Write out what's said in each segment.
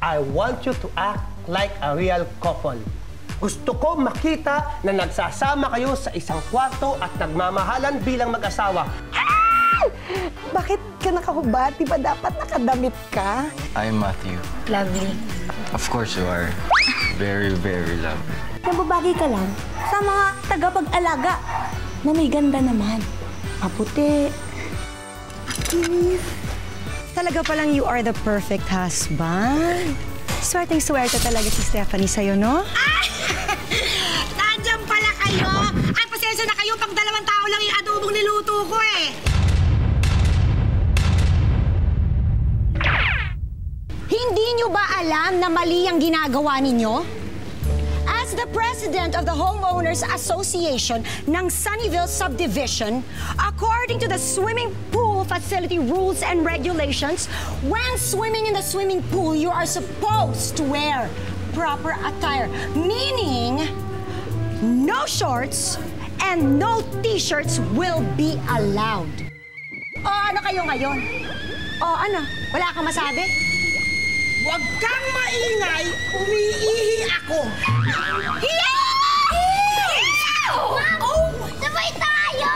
I want you to act like a real couple. Gusto ko makita na nagsasama kayo sa isang kwarto at nagmamahalan bilang mag-asawa. Bakit ka nakahubad? Di ba dapat nakadamit ka? I'm Matthew. Lovely. Of course you are. Very, very lovely. Nababagay ka lang sa mga tagapag-alaga na may ganda naman. Maputi. Talaga palang you are the perfect husband. Swerteng-swerte talaga si Stephanie sa'yo, no? Nandiyan pala kayo! Ay, pasensya na kayo pag 2 tao lang yung adobong niluto ko eh! Hindi nyo ba alam na mali ang ginagawa ninyo? As the president of the Homeowners Association ng Sunnyvale Subdivision, according to the swimming pool facility rules and regulations, when swimming in the swimming pool, you are supposed to wear proper attire, meaning no shorts and no t-shirts will be allowed. O ano kayo ngayon? O ano? Wala kang masabi? Huwag kang maingay! Umiihi ako! Oh! Sabay tayo!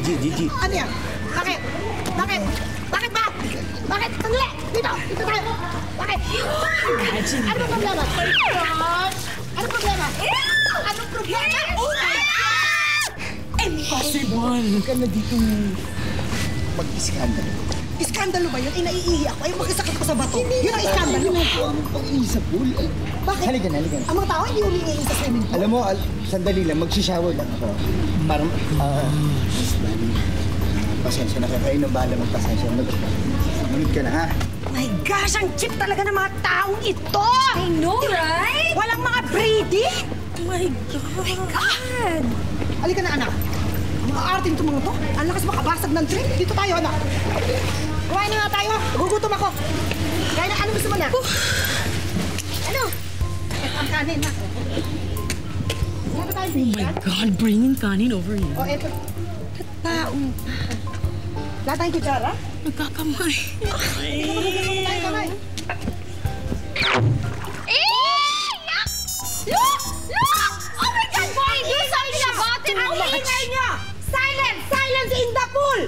Gigi. Ano yan? Bakit? Bakit? Bakit ba? Bakit? Sandali! Dito! Dito tayo! Bakit? Ano problema? Ano problema? Anong problema? Impossible! Huwag ka na dito mag-iskandalo. Iskandalo ba yun? Naiihi ako. Ay, magkasakit ko sa bato. Yun ang iskandalo. Hindi na ang pang-ihi sa pool. Bakit? Halika na. Ang mga tao hindi humingi sa swimming pool. Alam mo, sandali lang, magsishower lang ako. Parang, Miss Manny, pasensya na kayo nang bahala magpasensya. Manod ka na, ha? My gosh, ang cheap talaga ng mga taong ito! I know, right? Walang mga breeding! My God! Halika na, anak. Mga arting itong mga to. Ang lakas makabasag ng trip. Dito tayo, anak. Kumain na nga tayo. Gugutom ako. Kaya na, ano gusto mo na? Ano? Ang kanin na. Ano tayo? Oh my God, bringing kanin over here. O, eto. Taong. Lahat tayong kutsara? Nagkakamay. Tayo kamay. Look! Oh my God, boy! Do something about it! Ang ingay niya! Silence! Silence in the pool!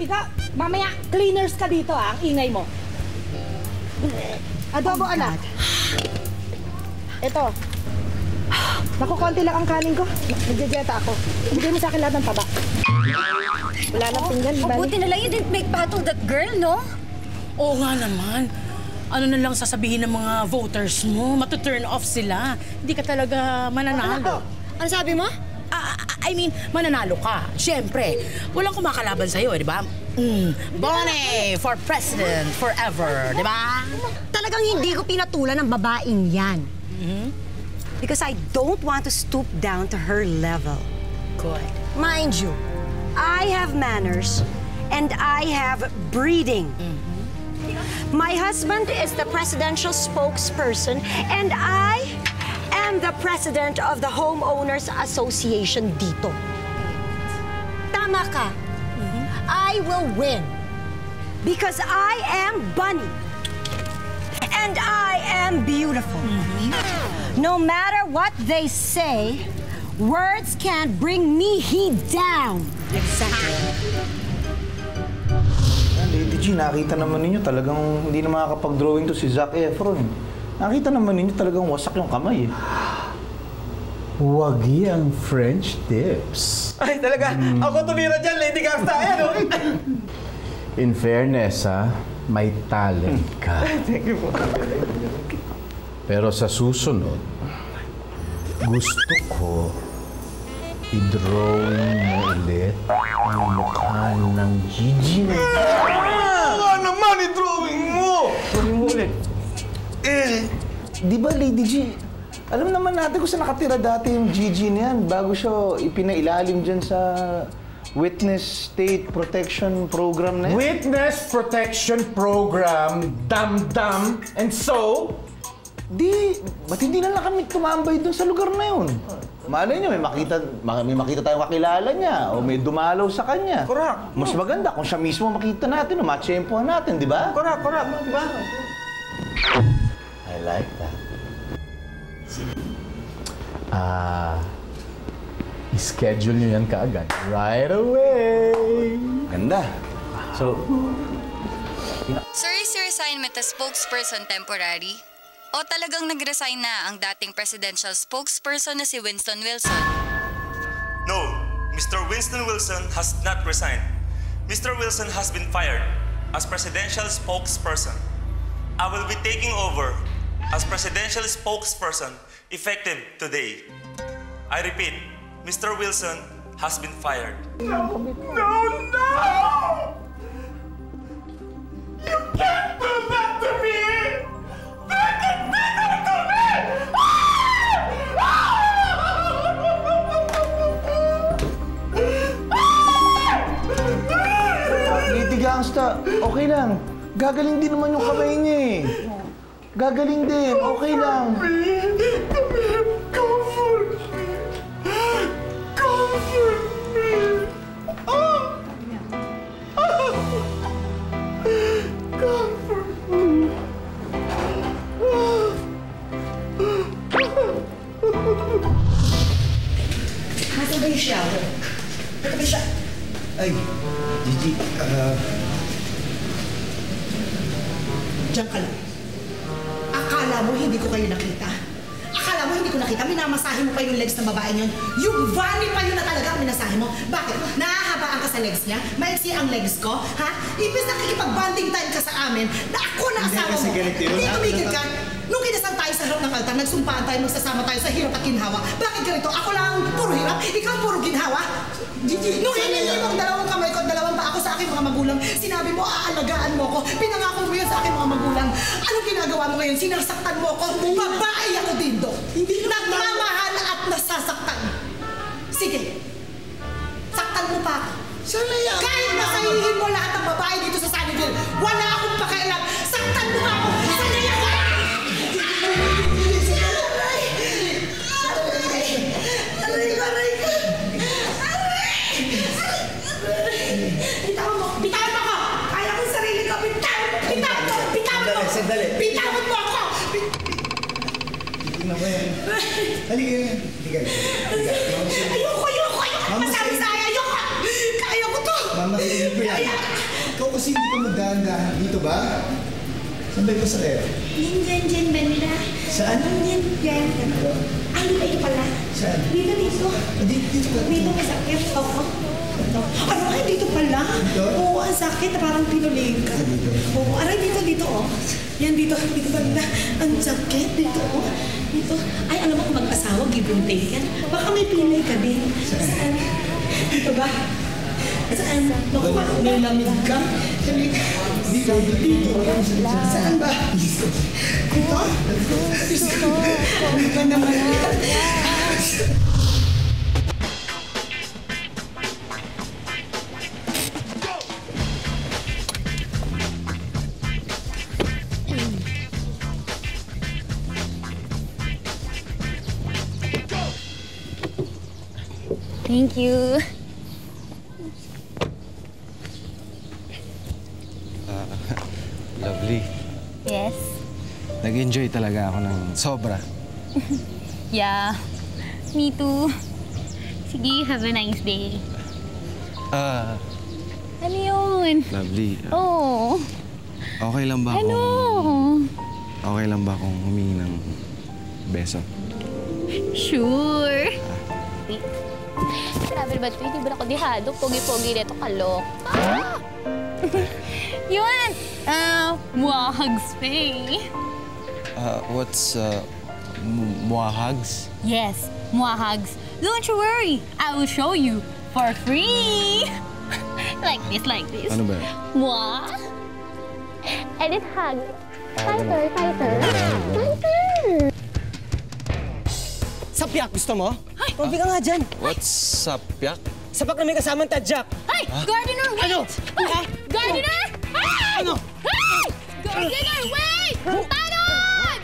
Ikaw, mamaya, cleaners ka dito, ha? Ang ingay mo. Adobo, anak. Ito. Naku, konti lang ang kanin ko. Nagjejeta ako. Bigay mo sa akin lahat ng taba. Wala nang pinggan, di ba? Buti na lang you didn't make battle that girl, no? Oo nga naman. Ano na lang sasabihin ng mga voters mo? Matuturn off sila. Hindi ka talaga mananalo. Ano sabi mo? I mean, mananalo ka. Siyempre, walang kumakalaban sa'yo, di ba? Bonnie for president forever, di ba? Talagang hindi ko pinatulan ng babaeng yan. Because I don't want to stoop down to her level. Good. Mind you, I have manners and I have breeding. My husband is the presidential spokesperson and I am the president of the Homeowners Association dito. Tama ka. I will win because I am Bunny and I am beautiful. No matter what they say, words can't bring me down. Exactly. Lady G, nakita naman ninyo talagang hindi na makakapag-drawing to si Zac Efron. Nakita naman ninyo talagang wasak yung kamay eh. Wagi ang French tips. Ay, talaga? Ako tumira dyan, Lady Gangsta. Ayan, oh. In fairness, may talent ka. Thank you po. Pero sa susunod, gusto ko i-drawing mo ulit ang mukha ng Gigi. Naman, i-drawing mo! Drawing mo ulit. Di ba, Lady G, alam naman natin kung saan nakatira dati yung Gigi na yan bago siya ipinailalim dyan sa Witness State Protection Program na yan. Witness Protection Program, dam-dam, and so? Ba't hindi na lang kami tumambay dun sa lugar na yun? malay niyo, may makita tayong kakilala niya o may dumalaw sa kanya. Correct. Mas maganda kung siya mismo makita natin o matsyempohan natin, di ba? Correct, di ba? I like that. I-schedule nyo yan kaagad. Right away! Ganda. So, Sir, is your assignment as spokesperson temporary? O talagang nag-resign na ang dating presidential spokesperson na si Winston Wilson? No, Mr. Winston Wilson has not resigned. Mr. Wilson has been fired as presidential spokesperson. I will be taking over as presidential spokesperson effective today. I repeat, Mr. Wilson has been fired. No! You can't do that to me! Make it better to me! Lady Gangsta, okay lang. Gagaling din naman yung kamay niya eh. Gagaling din, okay lang. Comfort me! Comfort me! Comfort me! Nasaan ba yung shower? Ito ba siya? Ay, Gigi, Diyan ka lang. Akala mo hindi ko kayo nakita? Akala mo hindi ko nakita? Minamasahe mo pa yung legs ng babae niyon? Yung vani pa yun na talaga ang minasahe mo? Bakit? Nahahabaan ka sa legs niya? Maiksi ang legs ko? Ha? Ibig nakikipag-bonding time ka sa amin na ako na asawa mo. Hindi tumigil ka. Nung kinasal tayo sa harap ng altar, nagsumpaan tayo, magsasama tayo sa hirap at ginhawa. Bakit ganito? Ako lang puro hirap, ikaw puro ginhawa? Gigi, nung hinili mong dalawang kamay ko at dalawang paa ko sa aking mga magulang, sinabi mo, aalagaan mo ko, pinangako mo yun sa aking mga magulang. Anong ginagawa mo ngayon? Sinasaktan mo ko? Babae ako din do. Nagmamahal at nasasaktan. Sige, saktan mo pa ako. Sana yan. Kahit masahihin mo lahat ng babae dito sa Sunnyville, wala akong pakialam. Saktan mo pa ako. Sana yan. Bitawan mo ako! Kaya ko yung sarili ko! Sandali. Bitawan mo ako! Tingnan mo yan. Halika yan. Ayoko! Masabi sa'yo! Ayoko! Kaya ko to! Mamahalin ko yan. Ikaw kasi hindi ka magdahan-dahan. Dito ba? Saan ba yung masakit? Diyan, banda. Saan? Diyan. Ay, ito pala. Saan? Dito. Dito ba? Dito may sakit. Oo. Ano ay, dito pala? Oo, ang sakit. Parang pinuling ka. Oo, aray, dito, oh. Yan, dito banda. Ang sakit, dito, oh. Dito. Ay, alam mo kung mag-asawa, give and take yan. Baka may pilay ka din. Saan? Dito ba? Saan? Naku, may lamig ka. Dito. Saan ba? Dito? Dito? Ano ka naman? Thank you. Lovely. Yes. Nag-enjoy talaga ako ng sobra. Yeah. Me too. Sige, have a nice day. Ano yun? Lovely. Oh. Okay lang ba Ano? Okay lang ba kung humingi ng beso? Sure. Wait. Grabe ba ito? Hindi ba ako dihado? Pogi-pogi nito kalok. Ah! Yun! Muahags Faye. What's, muahags? Yes, muahags. Don't you worry. I will show you for free. Like this. Ano ba? Mua. And it hug. Tighter. Sapyak, gusto mo? Huwag ka nga dyan. What's sapyak? Sapak na may kasamang tadyak. Hey! Gardener, wait! Ano? Gardener! Hey! Ano? Hey! Gardener, wait! Tanon!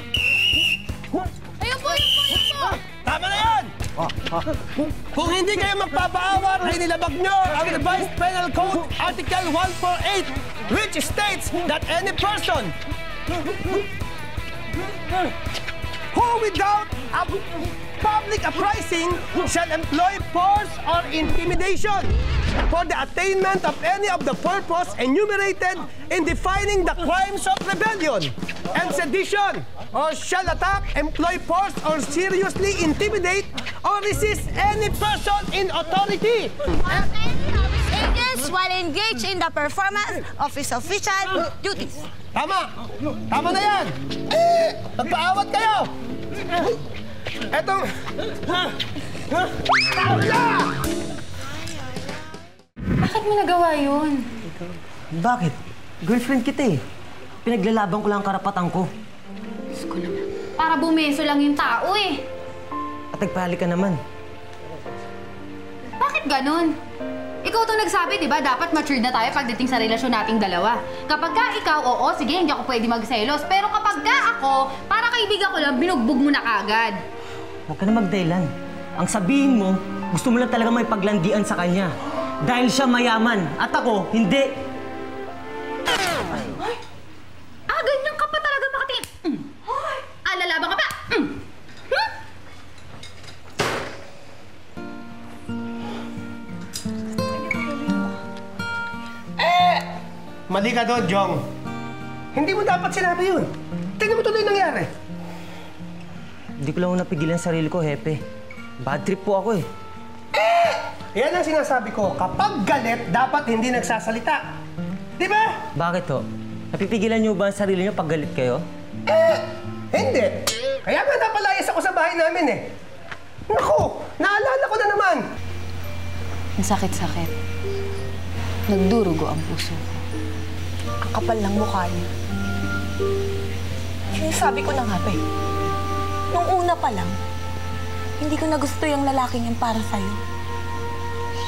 Ayun po! Tama na yan! Kung hindi kayo magpapaawat, ay nilabag nyo ang Revised Penal Code Article 148, which states that any person who without a public uprising shall employ force or intimidation for the attainment of any of the purpose enumerated in defining the crimes of rebellion and sedition, or shall attack, employ force, or seriously intimidate or resist any person in authority. Agents while engaged in the performance of his official duties. Tama! Tama na yan! Magpaawat kayo! Etong... Bakit mo nagawa yun? Bakit? Girlfriend kita eh. Pinaglalaban ko lang ang karapatan ko. Diyos ko naman. Para bumeso lang yung tao eh. At nagpahali ka naman. Bakit ganun? Ikaw itong nagsabi, di ba? Dapat matured na tayo pagdating sa relasyon nating dalawa. Kapag ka ikaw, oo, sige, hindi ako pwede magselos. Pero kapag ka ako, para kaibigan ko lang, binugbog mo na kagad. Huwag ka na magdahilan. Ang sabihin mo, gusto mo lang talaga may paglandian sa kanya. Dahil siya mayaman, at ako, hindi. Ganyan ka pa talaga makatingin. Lalaban ka pa. Mali ka doon, Jong. Hindi mo dapat sinabi yun. Tingnan mo tuloy nangyari. Hindi ko lang napigilan sarili ko, Hepe. Bad trip po ako eh. Yan ang sinasabi ko. Kapag galit, dapat hindi nagsasalita. Di ba? Bakit ho? Napipigilan niyo ba ang sarili niyo pag galit kayo? Hindi. Kaya nga napalayas ako sa bahay namin eh. Naku, naalala ko na naman. Ang sakit-sakit. Nagdurugo ang puso ko. Ang kapal ng mukha niya. Sinasabi ko na nga ba eh. Nung una pa lang, hindi ko na gusto yung lalaking yan para sa'yo.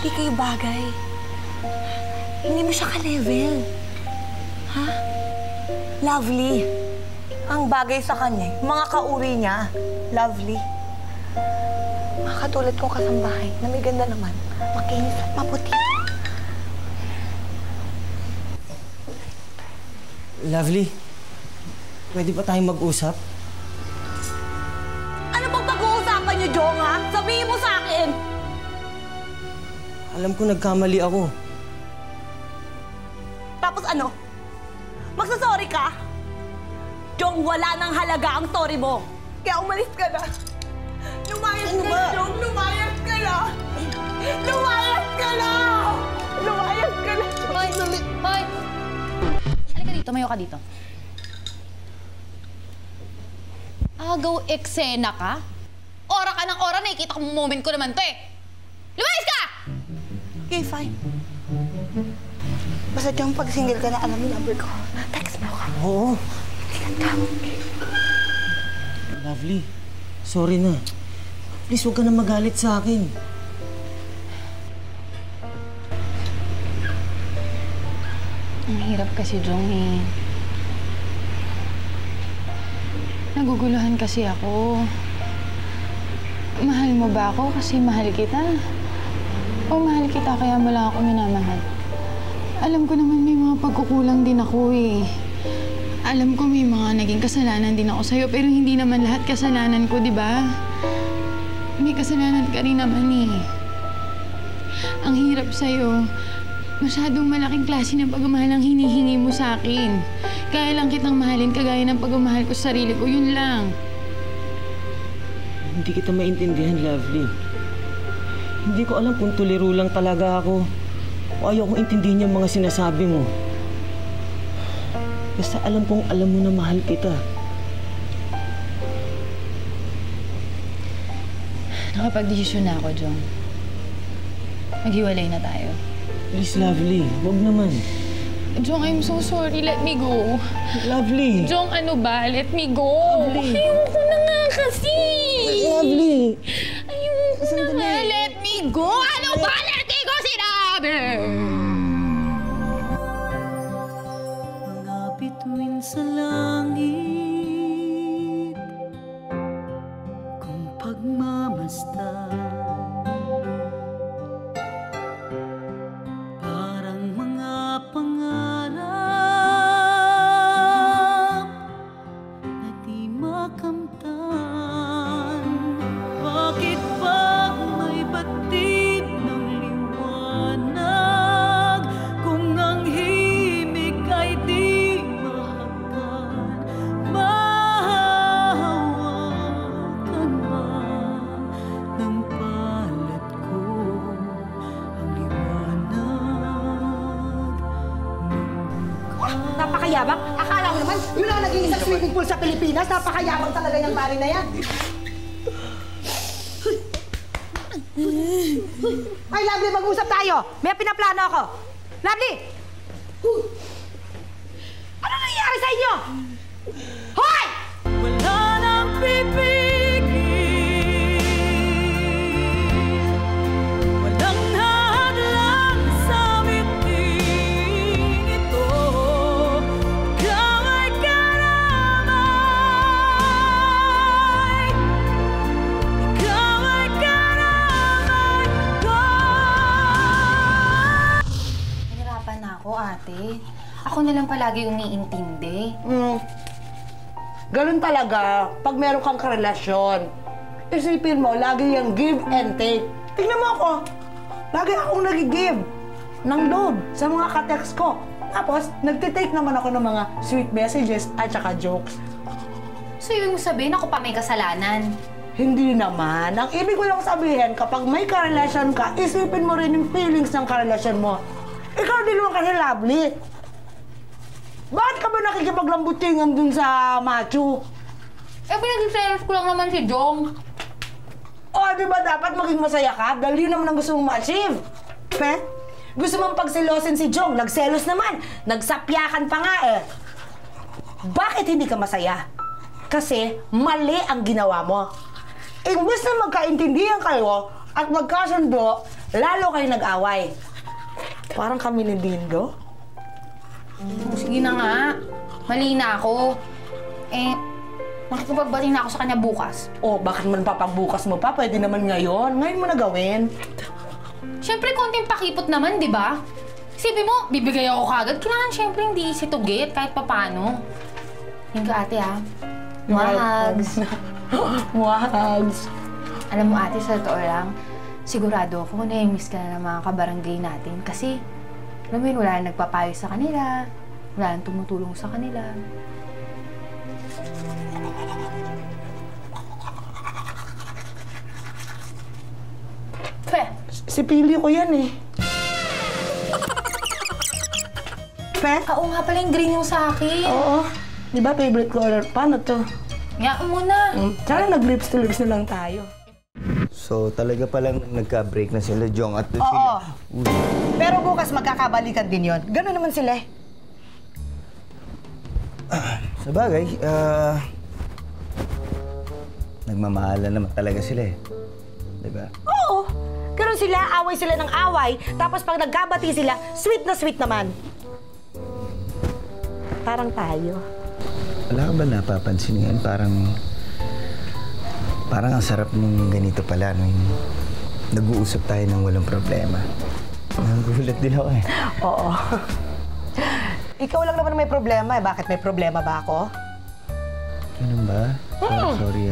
Hindi kayo bagay. Hindi mo siya ka-level. Ha? Lovely. Ang bagay sa kanya, mga kauri niya, lovely. Mga katulad kong kasambahay na may ganda naman, makinis at maputi. Lovely, pwede ba tayong mag-usap? Ano bang pag-uusapan niyo, Jong, ha? Sabihin mo sa akin! Alam ko nagkamali ako. Tapos ano? Magsasorry ka? Jong, wala nang halaga ang sorry mo. Kaya umalis ka na. Lumayas ka na, Jong! Lumayas ka na! Lumayas ka na! Lumayas ka na! Hoy! Hoy! Halika dito, mayo ka dito. Agaw eksena ka? Ora ka ng ora, nakikita ko moment ko naman to eh. Lumayas ka! Okay, fine. Basta Jong, pag single ka na, alam mo number ko. Text mo ako. Oo. Lovely, sorry na. Please, huwag ka na magalit sa akin. Ang hirap kasi, Jong, eh. Naguguluhan kasi ako. Mahal mo ba ako kasi mahal kita? O mahal kita kaya mo lang ako minamahal? Alam ko naman may mga pagkukulang din ako, eh. Alam ko may mga naging kasalanan din ako sa'yo, pero hindi naman lahat kasalanan ko, di ba? May kasalanan ka rin naman, eh. Ang hirap sa'yo. Masyadong malaking klase ng pagmamahal ang hinihingi mo sa akin. Kaya lang kitang mahalin kagaya ng pagmamahal ko sa sarili ko, yun lang. Hindi kita maintindihan, Lovely. Hindi ko alam kung tuliro lang talaga ako. O ayaw kong intindihin yung mga sinasabi mo. Basta alam kong alam mo na mahal kita. Nakapag-desisyon na ako, Jong. Maghiwalay na tayo. Please, Lovely. Huwag naman. Jong, I'm so sorry. Let me go. Lovely. Jong, ano ba? Let me go. Lovely. Ayoko na nga kasi. Lovely. Ayoko na nga. Let me go. Ano ba? Let me go sinabi. Mga bituin sa langit, kung pagmamasdan Napakayabang? Akala mo naman, yun ang naging isang swimming pool sa Pilipinas. Napakayabang talaga yung bari na yan. Ay, Lovely, mag-usap tayo. May pinaplano ako. Lovely! Ano nangyayari sa inyo? Hoy! Wala nang pipigil, walang hadlang sa miting ito. Ikaw ay karamay, ikaw ay karamay ko. Nahirapan na ako, ate. Ako na lang palagi umiintindi. Ganun talaga, pag meron kang karelasyon, isipin mo, lagi yung give and take. Tingnan mo ako, lagi akong nag-give ng loob sa mga ka-text ko. Tapos, nagtitake naman ako ng mga sweet messages at saka jokes. So, ibig mo sabihin ako pa may kasalanan? Hindi naman. Ang ibig ko lang sabihin, kapag may karelasyon ka, isipin mo rin yung feelings ng karelasyon mo. Ikaw din naman kasi Lovely. Bakit ka ba nakikipaglambutingan dun sa macho? Eh, pinag-selos ko lang naman si Jong. O, di ba dapat maging masaya ka? Dahil yun naman ang gusto mong ma-achieve. Pe? Gusto mong pagselosin si Jong, nagselos naman. Nagsapyakan pa nga eh. Bakit hindi ka masaya? Kasi mali ang ginawa mo. Imbes na magkaintindihan kayo at magkasundo, lalo kayo nag-away. Parang kami ni Dindo. Sige na nga. Mali na ako. Eh, makikipagbati na ako sa kanya bukas. Oh, bakit man papagbukas mo pa? Pwede naman ngayon. Ngayon mo na gawin. Siyempre, konting pakipot naman, di ba? Isipin mo, bibigay ako kagad. Kailangan siyempre hindi isitugit kahit papano. Yung ka, ate, ha? Hugs. Hugs. Alam mo, ate, sa totoo lang, sigurado ako na-miss ka na ng mga kabarangay natin. Kasi, alam mo yun, wala nang nagpapayo sa kanila. Wala nang tumutulong sa kanila. Pe, si Pili ko yan eh. Pe? Oo nga pala yung green yung sa akin. Oo. Di ba favorite color? Paano to? Ngayaan mo na. Sana nag-lips to lips na lang tayo. So, talaga palang nagka-break na sila, Jong, at Oo. sila... Pero bukas magkakabalikan din yon. Gano'n naman sila eh. Sa bagay, nagmamahalan naman talaga sila eh. Diba? Oo. Gano'n sila, away sila ng away. Tapos pag nagkabati sila, sweet na sweet naman. Parang tayo. Wala ka ba napapansin yan? Parang ang sarap nung ganito pala, nung nag-uusap tayo ng walang problema. Nagulat din ako eh. Oo. Ikaw lang naman may problema eh. Bakit may problema ba ako? Ganun ba?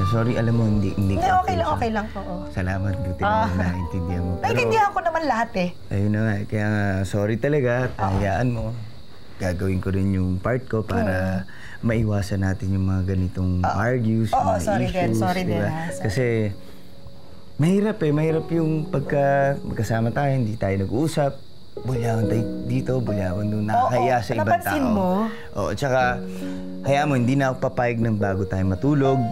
Sorry, alam mo, hindi Hindi, okay lang. Oo. Salamat, buti naman naintindihan mo. Naintindihan ko naman lahat eh. Ayun na nga, kaya nga, sorry talaga at hayaan mo. Gagawin ko rin yung part ko para maiwasan natin yung mga ganitong argues, mga issues. Sorry din. Kasi mahirap yung pagka magkasama tayo, hindi tayo nag-uusap. Bulyawan tayo dito, bulyawan doon, nakakaya sa ibang tao. Napansin mo? Oo, tsaka hayaan mo, hindi na ako papayag ng bago tayo matulog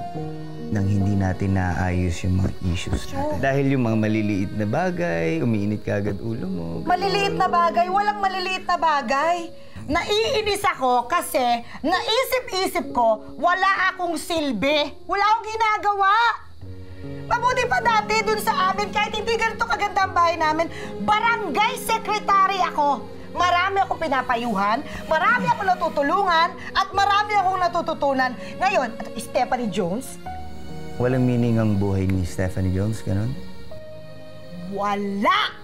nang hindi natin naayos yung mga issues natin. Dahil yung mga maliliit na bagay, umiinit ka agad ulo mo. Maliliit na bagay? Walang maliliit na bagay. Naiinis ako kasi naisip-isip ko wala akong silbi. Wala akong ginagawa. Mabuti pa dati dun sa amin, kahit hindi ganito kaganda ang bahay namin, barangay secretary ako. Marami akong pinapayuhan, marami akong natutulungan, at marami akong natututunan. Ngayon, Stephanie Jones? Walang meaning ang buhay ni Stephanie Jones, ganun? Wala!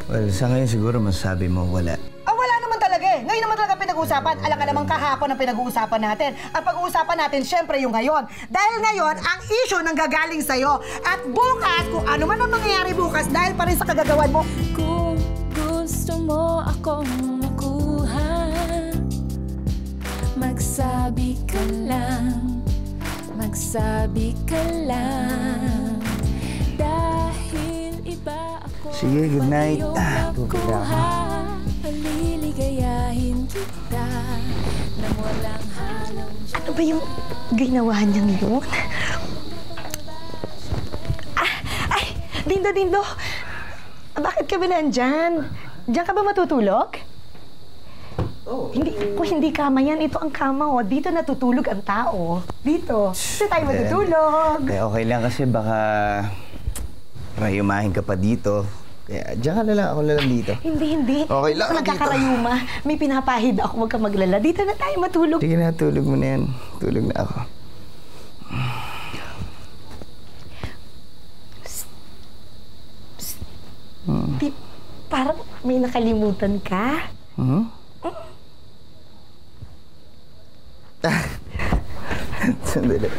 Well, sa ngayon siguro masasabi mo wala. Wala naman talaga eh. Ngayon naman talaga pinag-uusapan. Alam ka namang kahapon ang pinag-uusapan natin. Ang pag-uusapan natin, syempre, yung ngayon. Dahil ngayon, ang issue nang gagaling sa'yo. At bukas, kung ano man ang mangyayari bukas, dahil pa rin sa kagagawan mo. Kung gusto mo akong makuha, magsabi ka lang, magsabi ka lang. Dahil iba ako. Sige, good night. Tubig ako. Paliligayahin Ano ba yung ginawa niyang yun? Dindo! Bakit ka ba nandyan? Diyan ka ba matutulog? Kung hindi kama yan, ito ang kama, oh. Dito natutulog ang tao. Dito tayo matutulog. Okay lang kasi baka rayumahin ka pa dito. Kaya diyan ka na lang, ako na lang dito. Hindi. Okay lang ako nagkakarayuma. May pinapahid ako, huwag ka maglala. Dito na tayo matulog. Sige na, tulog mo na yan. Tulog na ako. Di, parang may nakalimutan ka. Sandali.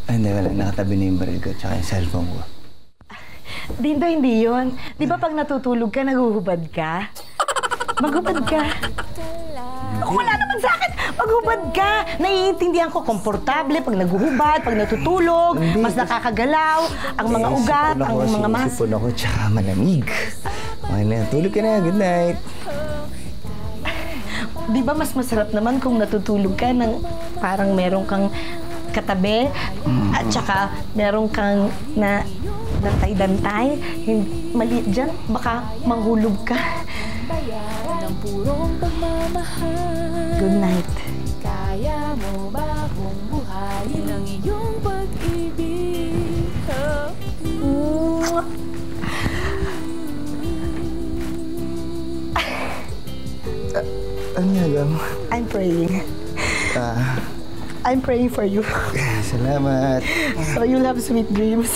Hindi, wala. Nakatabi na yung baril ko tsaka yung cellphone ko. Dindo, hindi yun. Di ba pag natutulog ka, naguhubad ka? Maghubad ka. Wala naman sa akin. Maghubad ka. Naiintindihan ko, komportable pag naguhubad, pag natutulog, mas nakakagalaw, ang mga ugat, ang mga mas... Sipon ako, tsaka malamig. Okay na, tulog ka na. Good night. Di ba mas masarap naman kung natutulog ka ng parang meron kang katabi at saka meron kang dantay-dantay. Maliit dyan, baka manghulog ka. Good night. Kaya mo ba kung buhayin ang iyong pag-ibig? Ano ginagawa mo? I'm praying. I'm praying for you. Salamat. So you'll have sweet dreams.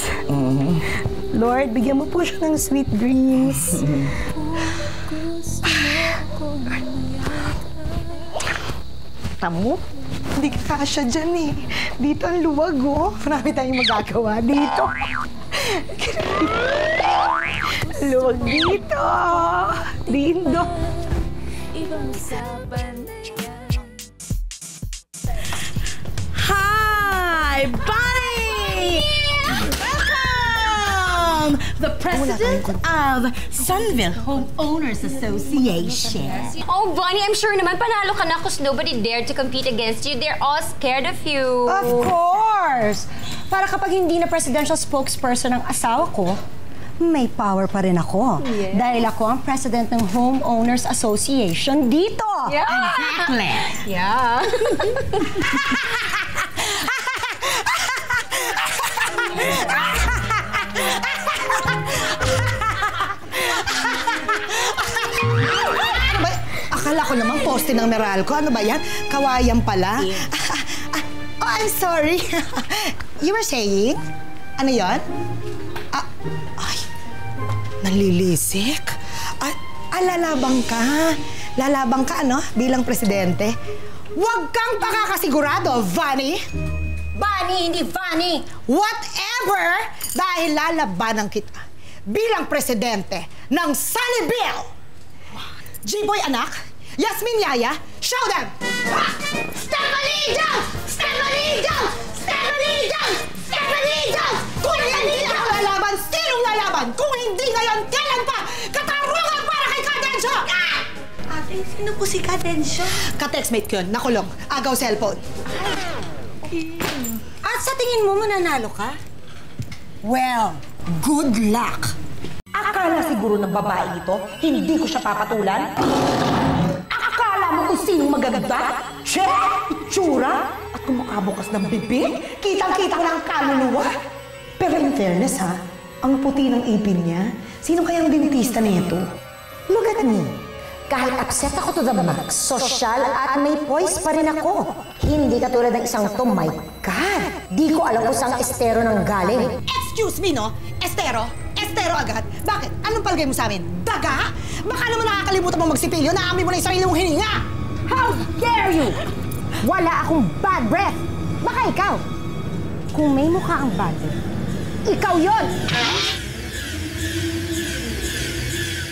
Lord, bigyan mo po siya ng sweet dreams. Tamo? Hindi ka kasya dyan eh. Dito ang luwag, oh. Marami tayong magagawa dito. Luwag dito. Dindo. Hi, Bonnie! Welcome! The president of Sunville Homeowners Association. Oh, Bonnie, I'm sure naman panalo ka na because nobody dared to compete against you. They're all scared of you. Of course! Para kapag hindi na presidential spokesperson ang asawa ko, may power pa rin ako. Yeah. Dahil ako ang president ng Homeowners Association dito. Yeah. Exactly. Yeah. Akala ko naman poste ng Meralco. Ano ba yan? Kawayan pala. Oh, I'm sorry. You were saying? Ano yan? Ay, nalilisik. Lalabang ka. Lalabang ka, ano? Bilang presidente. Huwag kang pakakasigurado, Vanny. Bunny, hindi funny. Whatever! Dahil lalabanan kita bilang presidente ng Sunnyville. G-Boy anak, Yasmin Yaya, show them! Stephanie Jones! Stephanie Jones! Stephanie Jones! Stephanie Jones! Kung hindi ako lalaban, sinong lalaban? Kung hindi ngayon, kailan pa? Katarungan para kay Kadensyo! Ate, sino po si Kadensyo? Ka-textmate ko yun, nakulong. Agaw cellphone. At sa tingin mo, mananalo ka? Well, good luck. Akala siguro ng babae ito, hindi ko siya papatulan? Akala mo kung sino magaganda? Siya, itsura, at kumakabukas ng bibig? Kitang-kita ng kaluluwa? Pero in fairness ha, ang puti ng ipin niya, sino kayang dentista nito? Look at me. Kahit upset ako to the max, sosyal at may poise pa rin ako. Hindi katulad ng isang to, my God! Di ko alam kung saan estero nang galing. Excuse me, no? Estero? Estero agad? Bakit? Anong palagay mo sa amin? Daga? Baka naman nakakalimutan mo magsipilyo na amin mo na yung sarili mong hininga! How dare you! Wala akong bad breath! Baka ikaw. Kung may mukha ang bad breath, ikaw yon!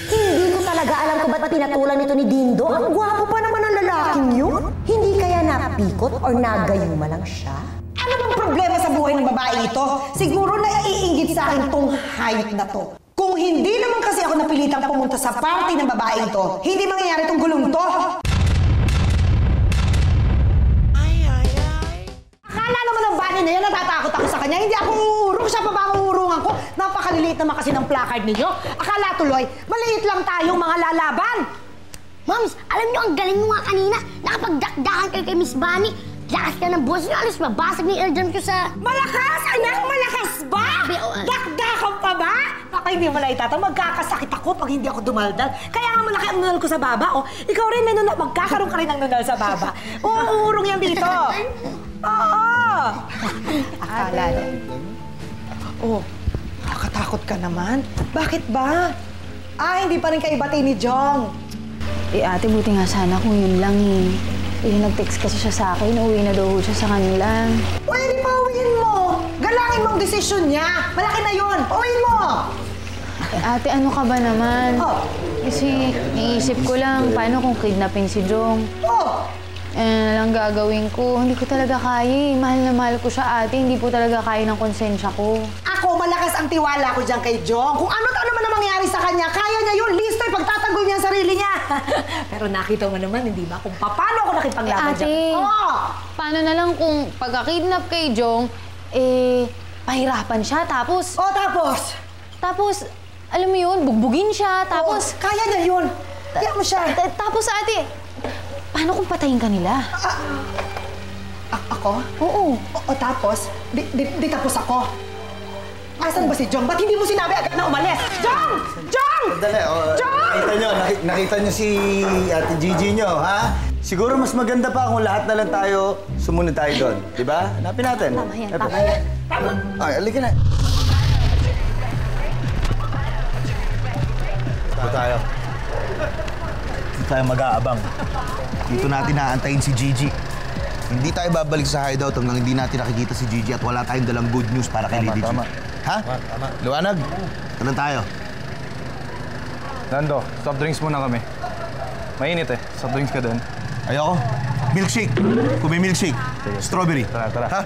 Hindi ko talaga alam kung ba't pinatulan nito ni Dindo. Ang gwapo pa naman ang lalaking yun. Hindi kaya napikot or nagayuma lang siya? Ano bang problema sa buhay ng babae ito? Siguro naiinggit sa akin tong hayop na to. Kung hindi naman kasi ako napilitang pumunta sa party ng babae ito, hindi mangyayari tong gulong to. Lagi na yan, natatakot ako sa kanya. Hindi ako uurong, siya pa ba ang uurungan ko? Napakaliliit naman kasi ng placard ninyo. Akala tuloy, maliit lang tayong mga lalaban. Moms, alam niyo, ang galing mo nga kanina. Nakapagdakdakan kayo kay Miss Bunny. Lakas ka ng boss niyo, alis mabasag ni eardrum ko sa... Malakas, anak! Malakas ba? Dakdakan pa ba? Baka hindi mo na itata, magkakasakit ako pag hindi ako dumaldal. Kaya nga malaki ang nunal ko sa baba, oh. Ikaw rin, may nunal, magkakaroon ka rin ng nunal sa baba. Uurong yan dito. Oo! Akala na. Oh, nakatakot ka naman. Bakit ba? Hindi pa rin kayo bati ni Jong. Ate, buti nga sana kung yun lang eh. Nag-text kasi siya sa akin, uwi na daw siya sa kanila. Pwede pa uwiin mo. Galangin mo ang desisyon niya. Malaki na yun. Uwiin mo. Ate, ano ka ba naman? Kasi iisip ko lang, paano kung kidnapin si Jong? Lang gagawin ko. Hindi ko talaga kaya eh. Mahal na mahal ko siya, ate. Hindi po talaga kaya ng konsensya ko. Ako, malakas ang tiwala ko dyan kay Jong. Kung ano't ano man ang mangyari sa kanya, kaya niya yun. Listo'y pagtatanggol niya ang sarili niya. Pero nakita mo naman, hindi ba? Kung paano ako nakipaglaban dyan. Paano na lang kung pagka-kidnap kay Jong, pahirapan siya, tapos... tapos? Tapos, alam mo yun, bugbugin siya, tapos... kaya niya yun. Kaya mo siya. Tapos, ate, paano kung patayin ka nila? Ako? Oo. Tapos? Di tapos ako. Asan ba si Jong? Ba't hindi mo sinabi agad na umalis? Jong! Jong! Sandali, nakita nyo si Ate Gigi nyo, ha? Siguro mas maganda pa kung lahat na lang tayo sumunod tayo doon. Di ba? Hanapin natin. Tama yan, tama yan. Ay, alika na. Dito tayo. Dito tayo mag-aabang. Dito natin naantayin si Gigi. Hindi tayo babalik sa hideout hanggang hindi natin nakikita si Gigi at wala tayong dalang good news para kay Lady G. Ha? Tama. Liwanag? Talan tayo. Nando, soft drinks muna kami. Mainit eh. Soft drinks ka din. Ayoko. Milkshake. Kung may milkshake. Strawberry. Tara. Ha?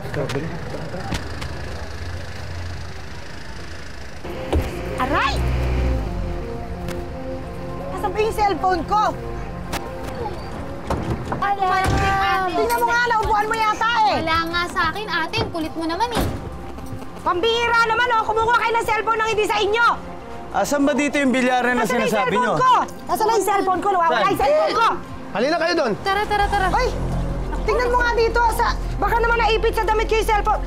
Aray! Nasaan ba yung cellphone ko? Tingnan mo nga, naupuan mo yata eh. Wala nga sa akin, ate. Kulit mo naman eh. Pambihira naman, oh. Kumukuha kayo ng cellphone nang hindi sa inyo. Asan ba dito yung bilyaran na sinasabi nyo? Nasaan na yung cellphone ko? Nawawala yung cellphone ko. Halina kayo doon. Tara. Hoy, tingnan mo nga dito. Baka naman naipit sa damit ko yung cellphone.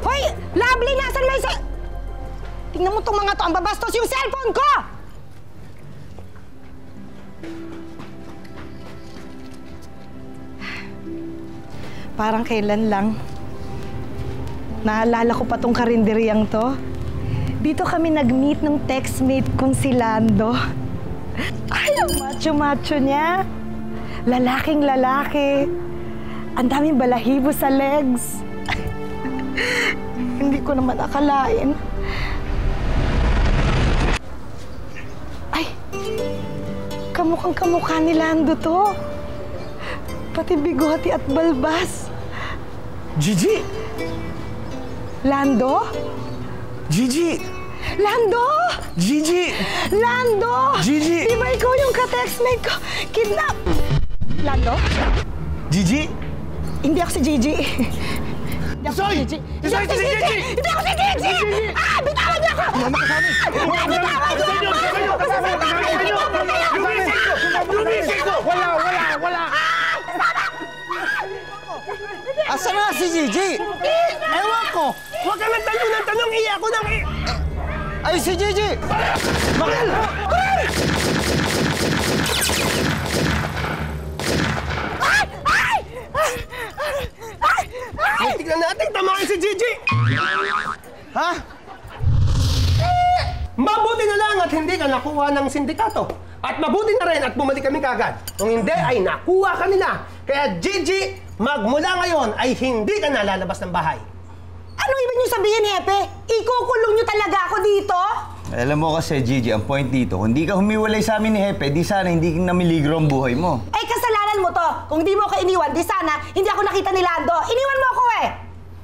Hoy, Lovely, nasan mo yung Tingnan mo itong mga to. Ang babastos yung cellphone ko! Parang kailan lang. Naalala ko pa tong karinderyang to. Dito kami nag-meet ng textmate kong si Lando. Ay, ang macho-macho niya. Lalaking lalaki. Ang daming balahibo sa legs. Hindi ko naman akalain. Ay, kamukhang-kamukha ni Lando to. Pati bigoti at balbas. Gigi! Lando? Gigi! Lando! Gigi! Lando! Gigi! Di ba ikaw yung ka-textmate ko? Kidnap! Lando? Gigi? Hindi ako si Gigi. Hindi ako si Gigi! Hindi ako si Gigi! Hindi ako si Gigi! Bitawan niyo ako! Bitawan niyo ako! Wala! Asan na si Gigi? Ewan ko! Huwag ka nagtanong ng tanong, ako nang Ay, si Gigi! Makil! Tignan natin, tamaan si Gigi! Ha? Mabuti na lang at hindi ka nakuha ng sindikato. At mabuti na rin at bumalik kami kagad. Kung hindi, ay nakuha ka nila. Kaya Gigi, magmula ngayon ay hindi ka nalalabas ng bahay. Anong ibig niyo sabihin, Hepe? Ikukulong niyo talaga ako dito? Alam mo kasi, Gigi, ang point dito, kung hindi ka humiwalay sa amin ni Hepe, di sana hindi namiligro ang buhay mo. Eh, kasalanan mo to. Kung hindi mo ako iniwan, di sana hindi ako nakita ni Lando. Iniwan mo ako eh!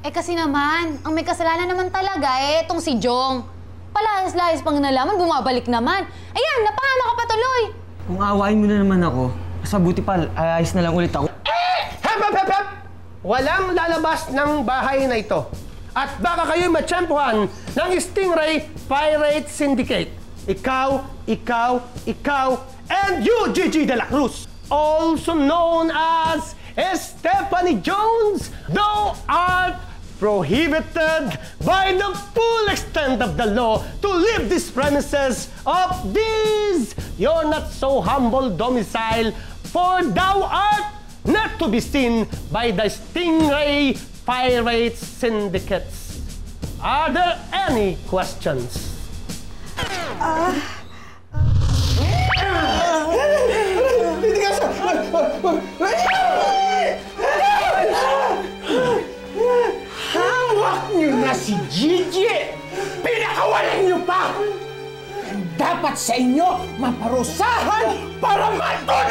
Eh kasi naman, ang may kasalanan naman talaga itong si Jong. Palahis-lahis pang nalaman, bumabalik naman. Ayan, napahama ka pa tuloy. Kung aawain mo na naman ako, mas mabuti pa, ayos na lang ulit ako. Hep! walang lalabas ng bahay na ito. At baka kayo'y matsyempohan ng Stingray Pirate Syndicate. Ikaw, and you, Gigi de la Cruz, also known as Stephanie Jones, thou art prohibited by the full extent of the law to leave these premises of this your not so humble domicile, for thou art not to be seen by the Stingray Pirate Syndicates. Are there any questions? Hawak niyo na si Gigi! Pinakawalan niyo pa! Dapat sa inyo maparusahan para matulog!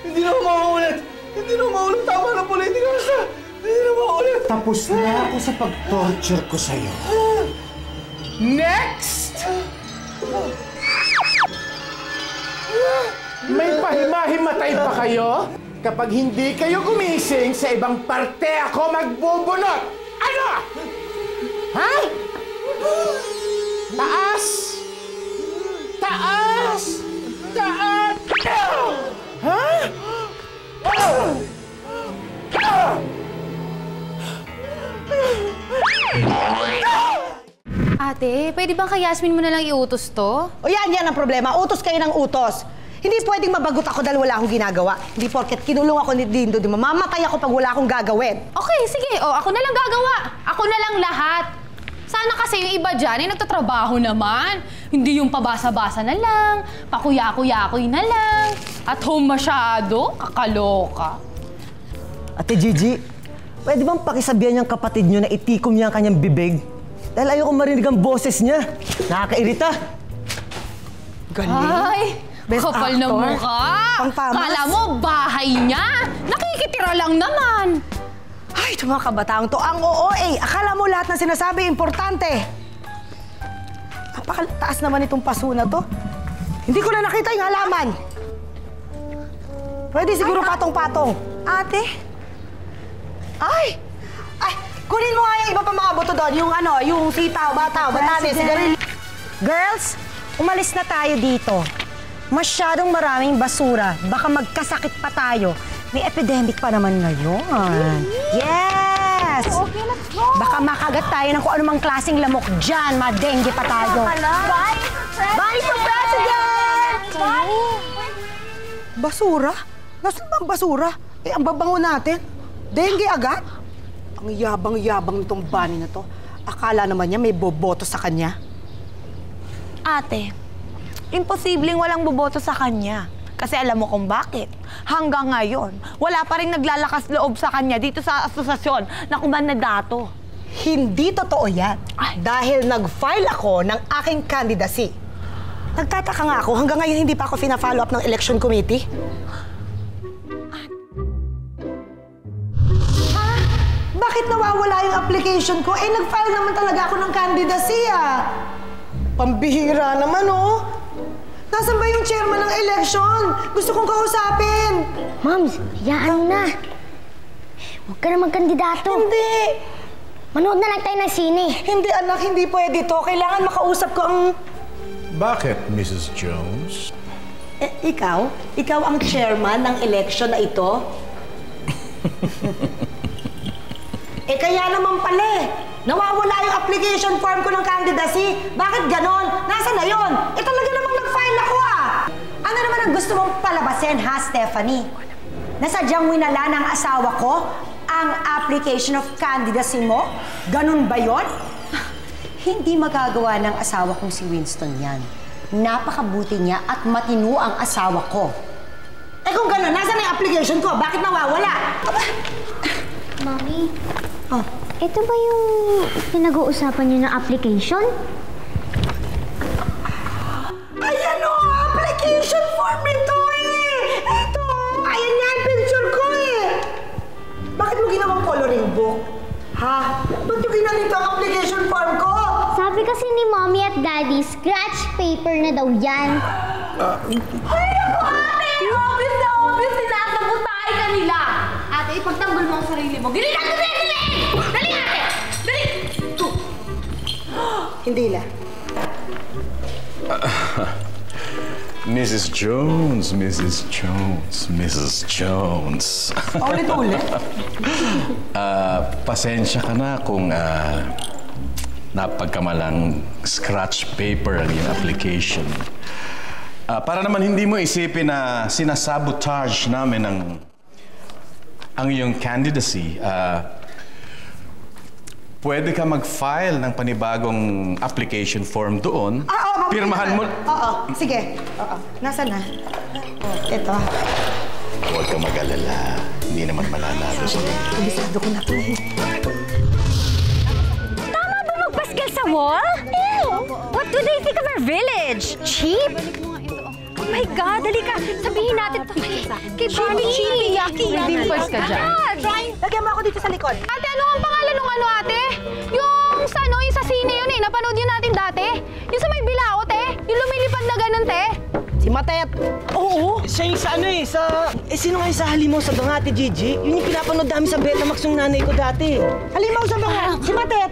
Hindi na mauulit! Hindi na mauulit! Tama na politika siya! Hindi na mauulit! Tapos na ako sa pag-torture ko sa'yo. Next! May pahimahimatay pa kayo? Kapag hindi kayo gumising, sa ibang parte ako magbubunot! Ano? Ha? Taas! Taas! Taas! Ha? Ate, pwede bang kay Yasmin mo na lang iutos to? O yan ang problema. Utos kayo ng utos. Hindi pwedeng mabagot ako dahil wala akong ginagawa. Hindi porket kinulong ako ni Dindo, di mamamatay ako pag wala akong gagawin. Okay, sige. O, ako na lang gagawa. Ako na lang lahat. Sana kasi yung iba dyan ay nagtatrabaho naman. Hindi yung pabasa-basa na lang, pakuya-kuya-kuy na lang. At home masyado, kakaloka. Ate Gigi, pwede bang pakisabihan niyang kapatid niyo na itikom niya ang kanyang bibig? Dahil ayoko marinig ang boses niya. Nakakairita. Galing. Ay, Best kapal na actor. mukha. Pangpamas. Kala mo, bahay niya. Nakikitira lang naman. Ay, ito mga kabataang to. Ang OOA. Akala mo lahat ng sinasabi importante. Napakataas naman itong paso na to. Hindi ko na nakita yung halaman. Pwede siguro patong-patong. Ate? Ay! Ay! Kunin mo nga yung iba pa mga buto doon. Yung ano, yung sitaw, bataw, batanes, sigarilyo. Girls, umalis na tayo dito. Masyadong maraming basura. Baka magkasakit pa tayo. May epidemic pa naman ngayon. Yes! Okay, let's go! Baka makagat tayo ng kung anumang klaseng lamok dyan. Madengue pa tayo. Bye, Bye to President! Bye! Basura? Nasaan ba ang basura? Eh, ang babango natin. Dengue agad? Ang yabang-yabang nitong bunny na to. Akala naman niya may boboto sa kanya. Ate, imposibleng walang boboto sa kanya. Kasi alam mo kung bakit. Hanggang ngayon, wala pa rin naglalakas loob sa kanya dito sa asosasyon na kumandato. Hindi totoo yan. Dahil nag-file ako ng aking candidacy. Nagtataka nga ako, hanggang ngayon hindi pa ako fina-follow up ng election committee. Bakit nawawala yung application ko? Eh, nag-file naman talaga ako ng candidacy, ah. Pambihira naman, oh. Nasaan ba yung chairman ng election? Gusto kong kausapin. Mams, hayaan na. Huwag ka na magkandidato. Hindi. Manood na lang tayo ng sine. Hindi, anak. Hindi pwede to. Kailangan makausap ko ang... Bakit, Mrs. Jones? Eh, ikaw? Ikaw ang chairman ng election na ito? Eh, kaya naman pala eh. Nawawala yung application form ko ng candidacy. Bakit ganon? Nasaan na yun? Eh, talaga namang nag-file ako ah. Ano naman ang gusto mong palabasin, ha, Stephanie? Nasadyang winala ng asawa ko ang application of candidacy mo? Ganon ba yun? Hindi magagawa ng asawa kong si Winston yan. Napakabuti niya at matino ang asawa ko. Eh kung ganon, nasaan na yung application ko? Bakit nawawala? Mami, ito ba yung pinag-uusapan niyo ng application? Ayan o! Application form ito eh! Ito! Ayan nga yung picture ko eh! Bakit mo ginawang coloring book? Ha? Ba't yung ginanito ang application form ko? Sabi kasi ni Mommy at Daddy, scratch paper na daw yan. Ay, ako ate! Obvious na obvious, tinatanggol tayo kanila. Ate, ipagtanggol mo ang sarili mo. Gilitan ko sa'yo, dali! Dali, ate! Dali! Hindi la. Mrs. Jones, Mrs. Jones, Mrs. Jones. Ulit-ulit? Pasensya ka na kung napagkamalang scratch paper ang iyong application. Para naman hindi mo isipin na sinasabotage namin ang iyong candidacy, pwede ka mag-file ng panibagong application form doon. Pirmahan mo. Oo, sige. Oo. Nasaan na? Ito. Huwag ka mag-alala. Hindi naman mananalo sa iyo. Kabisado ko na ito. Tama ba magpaskil sa wall? Ew! What do they think of our village? Cheap? Oh my God, dali ka. Sabihin natin to kay Barney. Cheapy, yucky, May dimples ka dyan. Lagyan mo ako dito sa likod. Ate, ano ang pangalan ng ano, ate? Yung sa sine yun eh. Napanood yun natin dati. Yung sa may bilaot eh. Yung lumilipad na ganun, te. Si Matet. Oo. Siya yung sa ano eh, sino nga yung sa Halimaw sa Banga, Ate Gigi? Yun yung pinapanood namin sa Betamax yung nanay ko dati. Halimaw sa Banga, si Matet.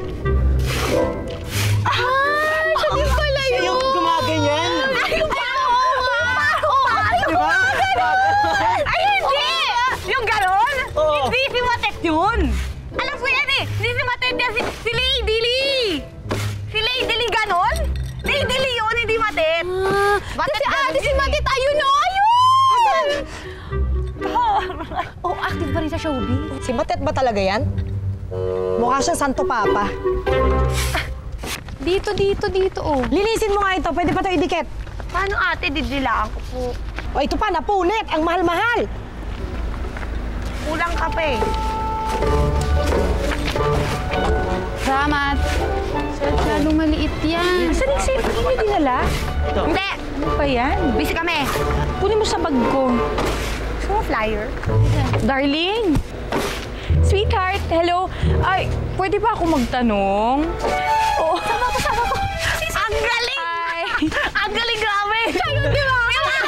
Siya din pala yun. Siya yung gumaganyan. Diba? Ay, hindi! Yung ganon? Hindi si Matet yun. Alam ko yan eh. Hindi si Matet yan. Si Lady Lee. Si Lady Lee ganon? Lady Lee yun, hindi Matet. Kasi ate si Matet, ayun o, ayun! Oh, active pa rin sa showbiz. Si Matet ba talaga yan? Mukha siyang Santo Papa. Dito, oh. Linisin mo nga ito. Pwede pa ito idikit. Paano ate, didilaan ko po. O ito pa, napunit. Ang mahal-mahal. Kulang ka pa eh. Salamat. Sir, lalong maliit yan. Saan yung safe? Hindi may dinala? Hindi. Ano pa yan? Busy kami. Kunin mo sa bag ko. Gusto mo flyer? Darling! Sweetheart, hello. Ay, pwede ba ako magtanong? Oo. Sama ko. Ang galing! Ang galing, grabe! Ayun, di ba?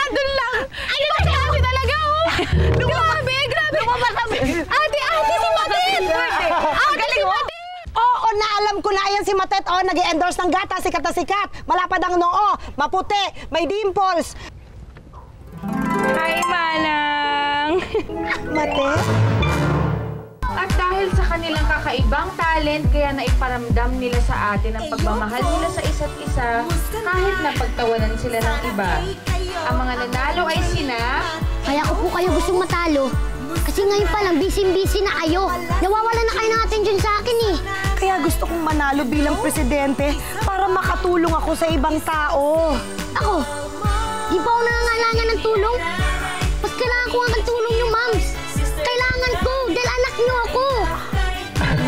Doon lang. Ayun, grabe talaga, oh! Grabe! Lumabas. Ate, si Matet! Ang galing, Matet! Oo, naalam ko na yan si Matet. Oh, nag-endorse ng gata, sikat na sikat. Malapad ang noo, maputi, may dimples. Hi, Manang! Matet? At dahil sa kanilang kakaibang talent, kaya naiparamdam nila sa atin ang pagmamahal nila sa isa't isa kahit napagtawanan sila ng iba. Ang mga nanalo ay sina... Kaya ko po kayo gustong matalo. Kasi ngayon pa lang, busy-busy na kayo. Nawawala na kayo ng atensyon sa akin eh. Kaya gusto kong manalo bilang presidente para makatulong ako sa ibang tao. Ako, di ba ako nangangailangan ng tulong? Mas kailangan ko ang tulong niyo, Mams. Kailangan ko, dahil anak niyo ako.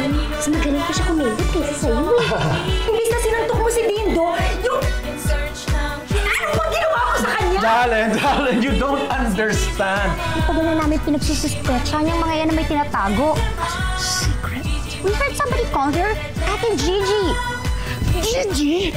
Mas magaling ko siya kumilot kaysa sa'yo eh. Imbis na sinantok mo si Dindo, yung... Ano bang ginawa ko sa kanya? Darling, you don't understand. Ipagod na namin pinagsususpetsahan yung mga yan na may tinatago. Secret? We heard somebody call her Ate Gigi. Gigi?